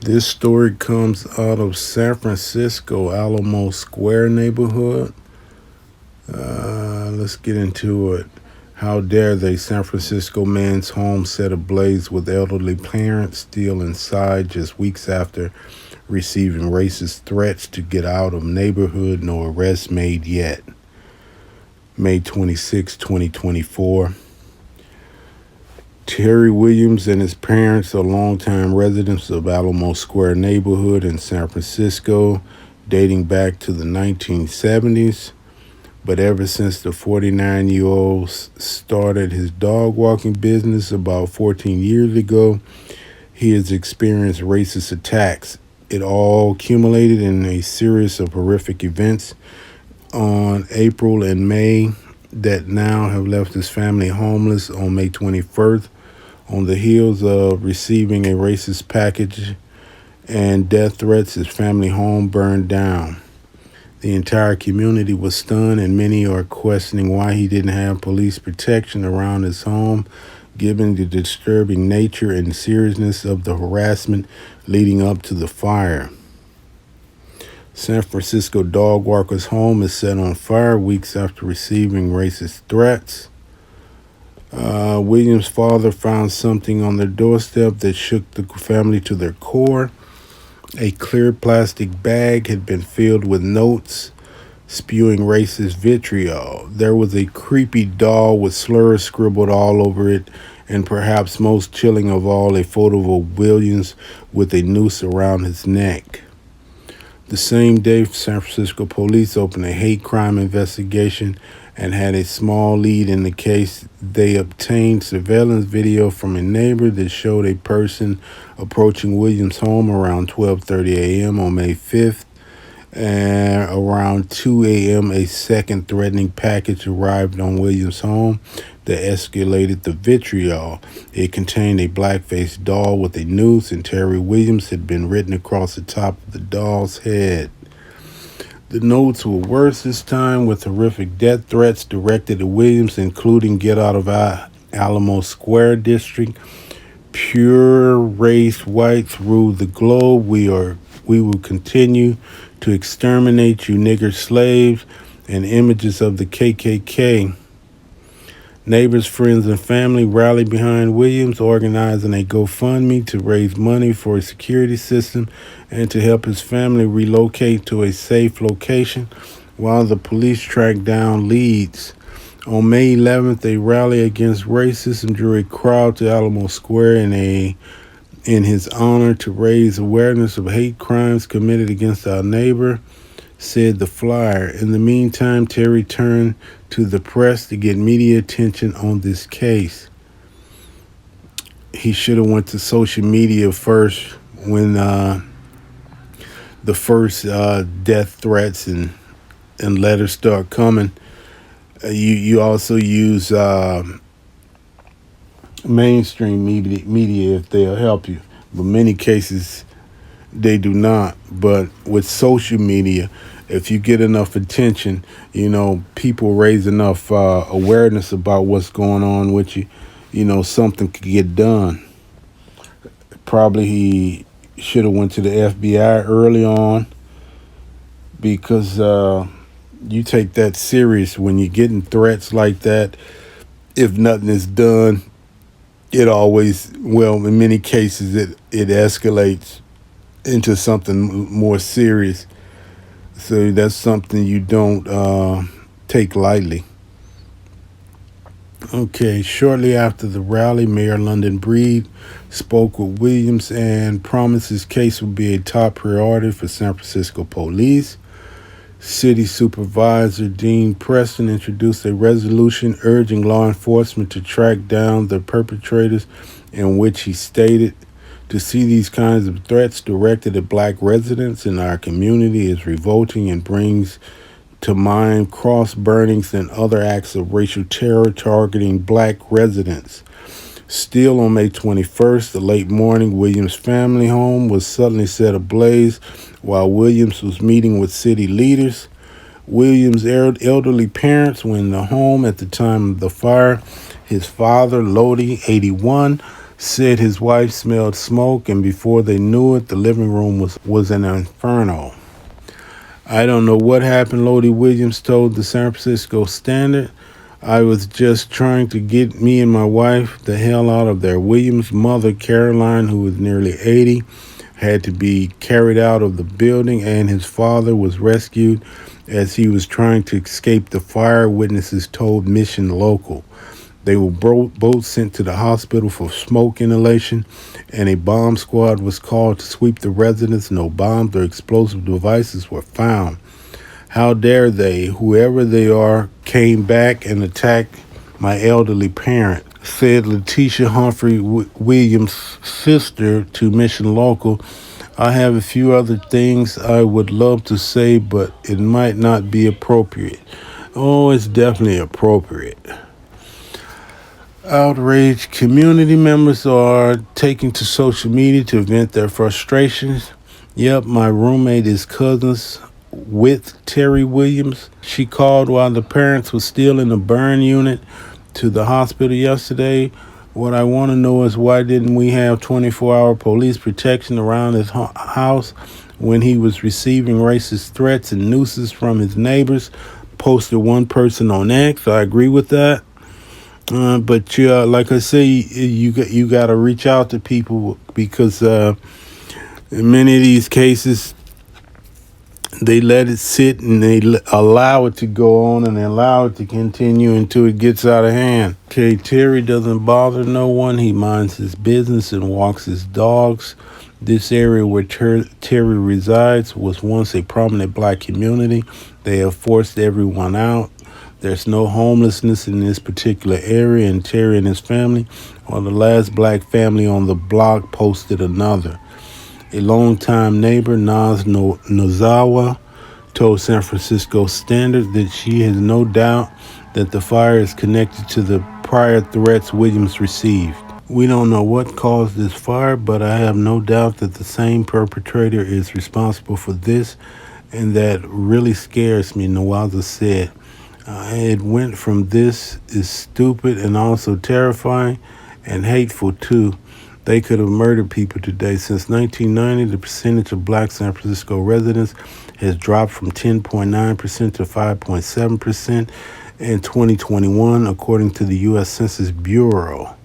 This story comes out of San Francisco, Alamo Square neighborhood. Let's get into it. How dare they? San Francisco man's home set ablaze with elderly parents still inside just weeks after receiving racist threats to get out of neighborhood. No arrests made yet. May 26, 2024. Terry Williams and his parents are longtime residents of Alamo Square neighborhood in San Francisco, dating back to the 1970s. But ever since the 49-year-old started his dog walking business about 14 years ago, he has experienced racist attacks. It all accumulated in a series of horrific events on April and May that now have left his family homeless. On May 21st, on the heels of receiving a racist package and death threats, his family home burned down. The entire community was stunned, and many are questioning why he didn't have police protection around his home, given the disturbing nature and seriousness of the harassment leading up to the fire. San Francisco dog walker's home is set on fire weeks after receiving racist threats. William's father found something on their doorstep that shook the family to their core. A clear plastic bag had been filled with notes spewing racist vitriol. There was a creepy doll with slurs scribbled all over it, and perhaps most chilling of all, a photo of Williams with a noose around his neck. The same day, San Francisco police opened a hate crime investigation and had a small lead in the case. They obtained surveillance video from a neighbor that showed a person approaching Williams' home around 12:30 a.m. on May 5th. And around 2 a.m., a second threatening package arrived on Williams' home that escalated the vitriol. It contained a black-faced doll with a noose, and Terry Williams had been written across the top of the doll's head. The notes were worse this time, with horrific death threats directed at Williams, including "Get out of Alamo Square District," "Pure race whites rule the globe," "We will continue to exterminate you nigger slaves," and images of the KKK. Neighbors, friends, and family rallied behind Williams, organizing a GoFundMe to raise money for a security system and to help his family relocate to a safe location while the police tracked down leads. On May 11th, a rally against racism drew a crowd to Alamo Square in his honor to raise awareness of hate crimes committed against our neighbor, said the flyer. In the meantime, Terry turned to the press to get media attention on this case. He should have went to social media first when the first death threats and letters start coming. You also use mainstream media if they'll help you, but many cases they do not. But with social media, if you get enough attention, people raise enough awareness about what's going on with you, something could get done. Probably he should have went to the FBI early on, because you take that serious when you're getting threats like that. If nothing is done, it always, well, in many cases, it escalates into something more serious. So that's something you don't take lightly. Okay, shortly after the rally, Mayor London Breed spoke with Williams and promised his case would be a top priority for San Francisco police. City Supervisor Dean Preston introduced a resolution urging law enforcement to track down the perpetrators, in which he stated, "To see these kinds of threats directed at black residents in our community is revolting and brings to mind cross burnings and other acts of racial terror targeting black residents." Still on May 21st, the late morning, Williams' family home was suddenly set ablaze while Williams was meeting with city leaders. Williams' elderly parents were in the home at the time of the fire. His father, Lodi, 81, Said his wife smelled smoke, and before they knew it, the living room was an inferno. I don't know what happened, Lodi Williams told the San Francisco Standard. I was just trying to get me and my wife the hell out of there. Williams' mother, Caroline, who was nearly 80, had to be carried out of the building, and his father was rescued as he was trying to escape the fire, witnesses told Mission Local. They were both sent to the hospital for smoke inhalation, and a bomb squad was called to sweep the residence. No bombs or explosive devices were found. How dare they, whoever they are, came back and attacked my elderly parent, said Letitia Humphrey Williams' sister to Mission Local. I have a few other things I would love to say, but it might not be appropriate. Oh, it's definitely appropriate. Outrage community members are taking to social media to vent their frustrations. Yep, my roommate is cousins with Terry Williams. She called while the parents were still in the burn unit to the hospital yesterday. What I want to know is why didn't we have 24-hour police protection around his house when he was receiving racist threats and nooses from his neighbors? Posted one person on X. I agree with that. But like I say, you got to reach out to people because in many of these cases, they let it sit and they allow it to go on and they allow it to continue until it gets out of hand. Okay, Terry doesn't bother no one. He minds his business and walks his dogs. This area where Terry resides was once a prominent black community. They have forced everyone out. There's no homelessness in this particular area, and Terry and his family are the last black family on the block, posted another. A longtime neighbor, Naz Nozawa, told San Francisco Standard that she has no doubt that the fire is connected to the prior threats Williams received. We don't know what caused this fire, but I have no doubt that the same perpetrator is responsible for this, and that really scares me, Nawaza said. It went from this is stupid and also terrifying and hateful too. They could have murdered people today. Since 1990, the percentage of black San Francisco residents has dropped from 10.9% to 5.7% in 2021, according to the U.S. Census Bureau.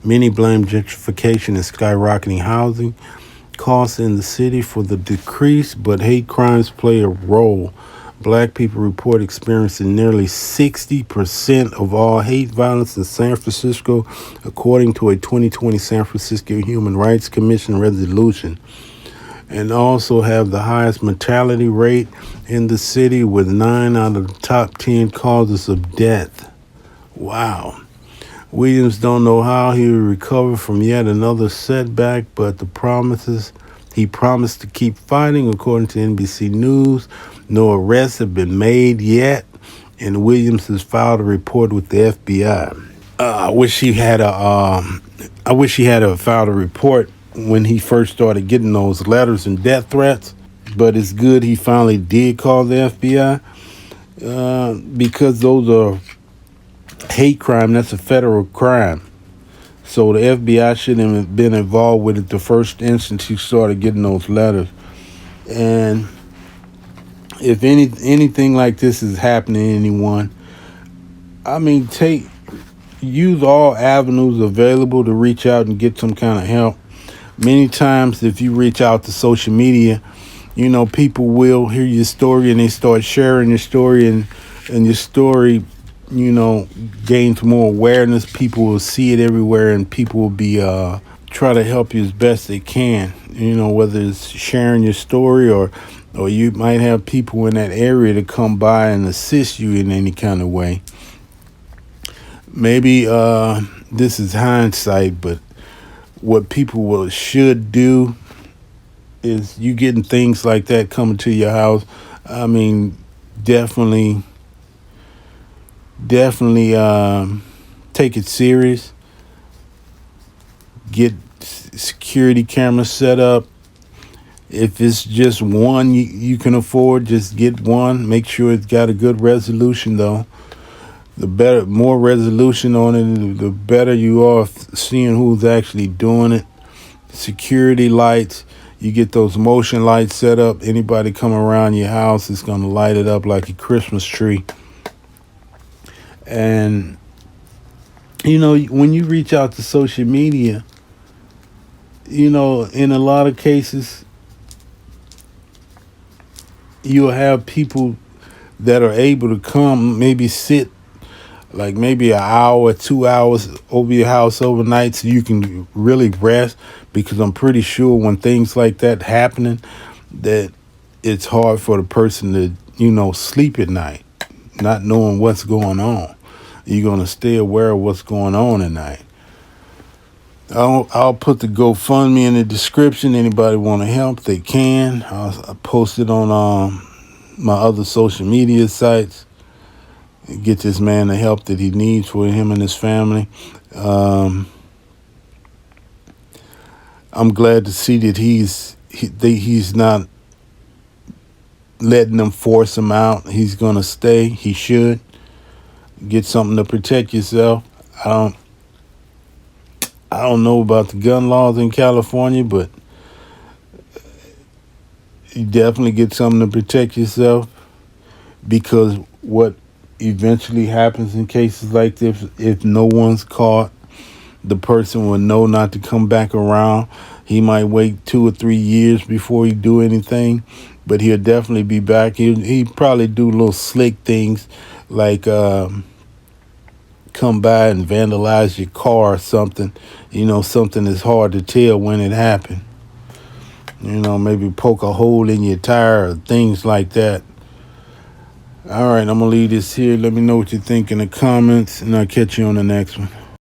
Many blame gentrification and skyrocketing housing costs in the city for the decrease, but hate crimes play a role. Black people report experiencing nearly 60% of all hate violence in San Francisco, according to a 2020 San Francisco Human Rights Commission resolution, and also have the highest mortality rate in the city with 9 out of the top 10 causes of death. Wow. Williams don't know how he will recover from yet another setback, but he promised to keep fighting, according to NBC News. No arrests have been made yet, and Williams has filed a report with the FBI. I wish he had filed a report when he first started getting those letters and death threats. But it's good he finally did call the FBI because those are hate crime. That's a federal crime. So the FBI shouldn't have been involved with it the first instance he started getting those letters. And if anything like this is happening to anyone, I mean, use all avenues available to reach out and get some kind of help. Many times, if you reach out to social media, people will hear your story and they start sharing your story, and your story, gains more awareness. People will see it everywhere, and people will be try to help you as best they can. Whether it's sharing your story or you might have people in that area to come by and assist you in any kind of way. Maybe this is hindsight, but what people should do is you getting things like that coming to your house. I mean, definitely take it serious. Get security cameras set up. If it's just one you can afford, just get one. Make sure it's got a good resolution, though. The better, more resolution on it, the better you are seeing who's actually doing it. Security lights, you get those motion lights set up. Anybody come around your house, it's going to light it up like a Christmas tree. And, when you reach out to social media, in a lot of cases, you'll have people that are able to come, maybe sit like maybe an hour, 2 hours over your house overnight so you can really rest, because I'm pretty sure when things like that happening, that it's hard for the person to, sleep at night, not knowing what's going on. You're going to stay aware of what's going on at night. I'll put the GoFundMe in the description. Anybody want to help, they can. I'll post it on my other social media sites. Get this man the help that he needs for him and his family. I'm glad to see that he's not letting them force him out. He's gonna stay. He should get something to protect yourself. I don't know about the gun laws in California, but you definitely get something to protect yourself, because what eventually happens in cases like this, if no one's caught, the person will know not to come back around. He might wait 2 or 3 years before he do anything, but he'll definitely be back. He probably do little slick things like come by and vandalize your car or something. Something that's hard to tell when it happened. Maybe poke a hole in your tire or things like that. All right, I'm going to leave this here. Let me know what you think in the comments, and I'll catch you on the next one.